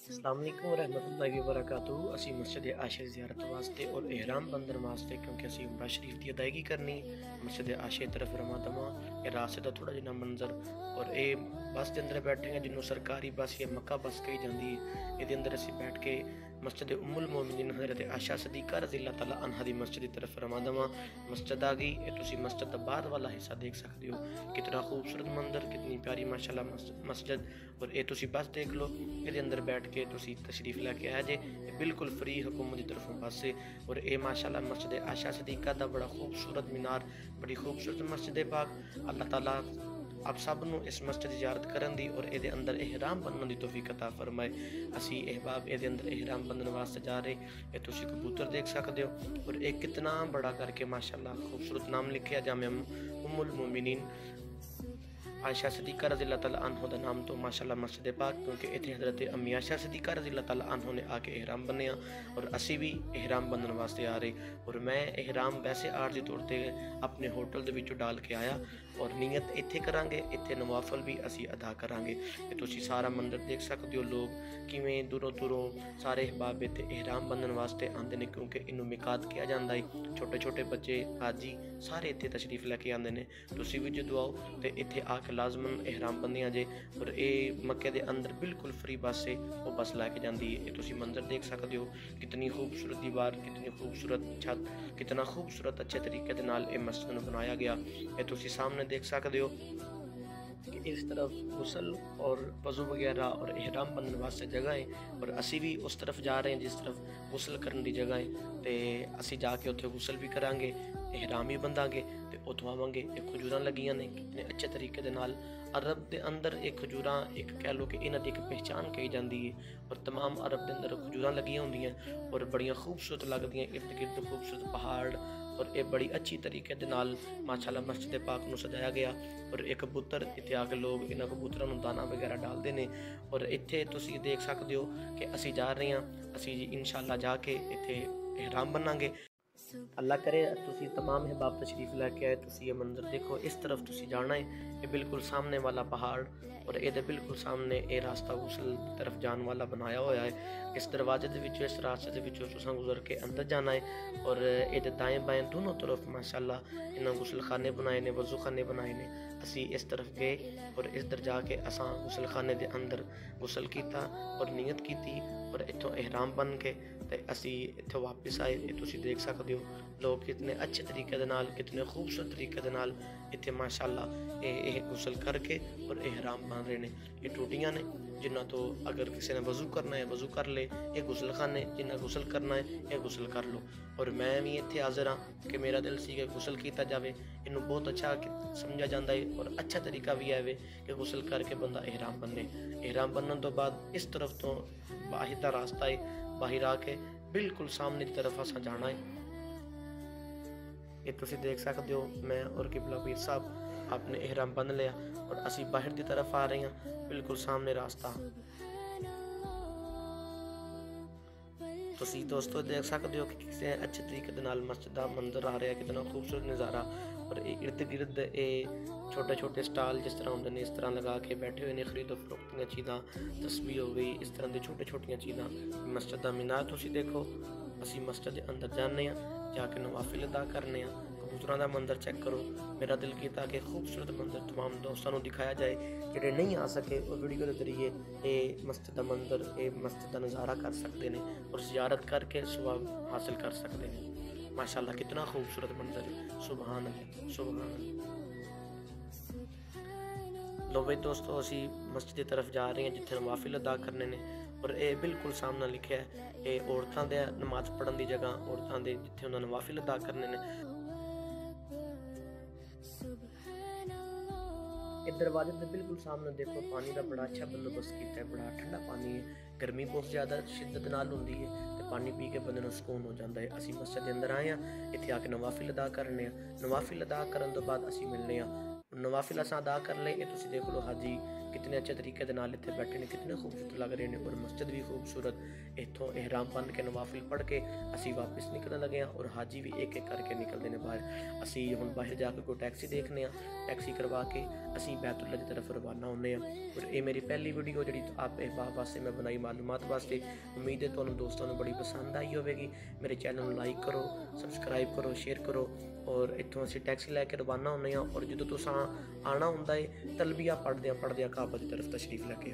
अस्सलाम वालेकुम रहमतुल्लाहि व बरकातुहू। असी मस्जिद आशे ज़ियारत वास्ते और एहराम बंदन वास्ते क्योंकि असी उमरा शरीफ की अदायगी करनी मस्जिद आशे तरफ रवां दवां। ये रास्ते का थोड़ा जिहा मंजर और ये बस के अंदर बैठे हैं जिन्होंने सरकारी बस या मक्का बस कही जाती है। ये अंदर असी बैठ के मस्जिद उम्मुल मोमिनीन हज़रत आयशा सदीक़ा रज़ी अल्लाह तआला अन्हा दी मस्जिद की तरफ रवां दवां। मस्जिद आ गई, ये तुसी मस्जिद का बाद वाला हिस्सा देख सकते हो। कितना खूबसूरत मंजर, कितनी प्यारी माशाल्लाह मस्जिद। और ये तुसी बस देख लो, ये अंदर बैठ के तुसी तशरीफ लैके आया जे। बिल्कुल फ्री हुकूमत की तरफों बस है। और ये माशाल्लाह मस्जिद आयशा सदीक़ा दा बड़ा खूबसूरत मीनार, बड़ी खूबसूरत मस्जिद पाक। अल्लाह ताला आप सब नूं इस मस्जिद की ज़ियारत करन दी और ये अंदर एहराम बनने की तौफीक अता फरमाए। असी अहबाब ये अंदर एहराम बनने वास्ते जा रहे। ये तुसी कबूतर देख सकते हो और एक कितना बड़ा करके माशाल्लाह खूबसूरत नाम लिखे जामे उम्मुल मोमिनीन आयशा सदीक़ा रज़ी अल्लाह तआला अन्हा दा नाम तो माशाल्लाह मस्जिद पाक, क्योंकि इत्थे हज़रत अम्मी आयशा सदीक़ा रज़ी अल्लाह तआला अन्हा ने आके एहराम बने और असी भी एहराम बनने वास्ते आ रहे। और मैं एहराम वैसे आर्जी तौर पर अपने होटल दे विचों डाल के आया और नीयत इत्थे करांगे, इत्थे नवाफल भी असी अदा करांगे। ये तुसी सारा मंदिर देख सकते हो, लोग किवें दूरों दूरों सारे अहबाब इत्थे एहराम बनने वास्ते आंदे ने, क्योंकि इनू मिकात किया जाता है। छोटे छोटे बच्चे हाजी सारे इत्थे तशरीफ लैके आंदे ने। तुसी भी जदों आओ तो इत्थे आके लाजमन एहराम बंदियां जे। और ये मक्के के अंदर बिल्कुल फ्री बस है, वो बस लैके जाती है। ये तुसी मंजर देख सकते हो, कितनी खूबसूरत दीवार, कितनी खूबसूरत छत, कितना खूबसूरत अच्छे तरीके दे नाल ये मस्जिद नूं बनाया गया। ये तुसी सामने देख सकते हो कि इस तरफ गुसल और वज़ू वगैरह और एहराम बनने वास्ते जगह है और असी भी उस तरफ जा रहे हैं जिस तरफ गुसल करने की जगह है। तो असी जाके उत्थे गुसल भी करांगे, एहराम भी बंधांगे तो उतों आवांगे। एक खजूरां लगियां ने कितने अच्छे तरीके दे नाल। अरब के अंदर एक खजूरां एक कह लो कि इन्हां दी एक पहचान कही जाती है और तमाम अरब के अंदर खजूरां लगियां होंदियां और बड़ियां खूबसूरत लगदियां। इर्द गिर्द खूबसूरत पहाड़ और ये बड़ी अच्छी तरीके दे नाल माशाल्लाह मस्जिद पाक नूं सजाया गया। और एक कबूतर इत्थे आके लोग इन्हां कबूतरां नूं दाना वगैरह डालते हैं। और इत्थे तुसीं देख सकते हो कि असी जा रहे हैं, असी इंशाअल्लाह जाके इत्थे एहराम बनांगे। अल्लाह करे तुसी तमाम अहबाब तशरीफ लैके आए। तुसी ये मंजर देखो, इस तरफ तुसी जाना है, ये बिल्कुल सामने वाला पहाड़ और ये बिल्कुल सामने ये रास्ता गुसल तरफ जाने वाला बनाया हुआ है। इस दरवाजे के विचों इस रास्ते के विचों तुसां गुजर के अंदर जाना है। और ये दाएँ बाएँ दोनों तरफ माशाल्लाह इन्होंने गुसल खाने बनाए ने, वज़ू खाने बनाए ने। असी इस तरफ गए और इधर जाके असां गुसल खाने के अंदर गुसल किया और नीयत की और इत्थों एहराम बन के ते असी इत्थों वापस आए। ये तुसी देख सकते हो लोग कितने अच्छे तरीके दे नाल, कितने खूबसूरत तरीके दे नाल इत्थे माशाल्लाह ये गुसल करके और एहराम बन रहे ने। ये टूटियां ने जिन्हां तो अगर किसी ने वज़ू करना है वज़ू कर ले, ये गुसल खाने जिन्हें गुसल करना है ये गुसल कर लो। और मैं भी इत्थे हाज़र हाँ कि मेरा दिल सी कि गुसल किया जाए। इनू बहुत अच्छा समझा जाता है और अच्छा तरीका भी है कि गुसल करके बंदा एहराम बने। एहराम बनने तो बाद इस तरफ तो बाहर का रास्ता है, बाहर आके बिल्कुल सामने की तरफ असा जाना है। ये तुसी देख सकते हो, मैं और किबला पीर साहब आपने एहराम बन लिया और असी बाहर की तरफ आ रहे हैं, बिल्कुल सामने रास्ता। तुसी दोस्तों देख सकते हो कि किसी अच्छे तरीके दे नाल मस्जिद का मंजर आ रहा है, कितना खूबसूरत नज़ारा। और इर्द गिर्द ये छोटे छोटे स्टाल जिस तरह होंगे इस तरह लगा के बैठे हुए ने, खरीदो फरोख्त दी चीज़ां, तस्वीर हो गई, इस तरह की छोटी छोटिया चीज़ां। मस्जिद का मीनार तुसी देखो, असी मस्जिद के अंदर जाने जाके नवाफिल अदा करने। कबूतरों का मंजर चेक करो। मेरा दिल किया कि खूबसूरत मंजर तमाम दोस्तों को दिखाया जाए, जोड़े नहीं आ सके और वीडियो के जरिए ये मस्जिद का मंजर, ये मस्जिद का नज़ारा कर सकते हैं और ज़ियारत करके सवाब हासिल कर सकते हैं। माशाल्लाह कितना खूबसूरत मंजर है, सुभान अल्लाह सुभान अल्लाह। लो भाई दोस्तों, असी मस्जिद की तरफ जा रहे हैं जिथे नवाफिल अदा करने ने। और ये बिल्कुल सामने लिखा है ये औरतों के नमाज पढ़ने की जगह, औरतों के जिथे उन्होंने नवाफिल अदा करने ने। इस दरवाजे के बिल्कुल सामने देखो पानी का बड़ा अच्छा बंदोबस्त किया है, बड़ा ठंडा पानी है। गर्मी बहुत ज़्यादा शिद्दत नाल होंदी है तो पानी पी के बंदे नूं सुकून हो जाता है। असी मस्जिद के अंदर आए हैं, इत्थे आके नवाफिल अदा करने। नवाफिल अदा करन तो बाद असी मिलने। नवाफिल असां अदा कर ले। ये तुसी देख लो हाजी कितने अच्छे तरीके दे नाल इत्थे बैठे ने, कितने खूबसूरत लग रहे हैं और मस्जिद भी खूबसूरत। इत्थों एहराम बन के नवाफिल पढ़ के असी वापस निकलने लगे हैं और हाजी भी एक एक करके निकलते हैं बाहर। असी हुण बाहर जाके कोई टैक्सी देखने, टैक्सी करवा के असी बैतुल्ला की तरफ रवाना होने। और ये मेरी पहली वीडियो जी आप अहबाब वास्ते मैं बनाई मालूमात वास्ते। उम्मीद है तुहानूं दोस्तों नूं बड़ी पसंद आई होगी। मेरे चैनल में लाइक करो, सबसक्राइब करो, शेयर करो। और इत्थों असी टैक्सी लैके रवाना होने। और जो तुसां आना हुंदा है तलबिया पढ़दे काबा की तरफ तशरीफ लैके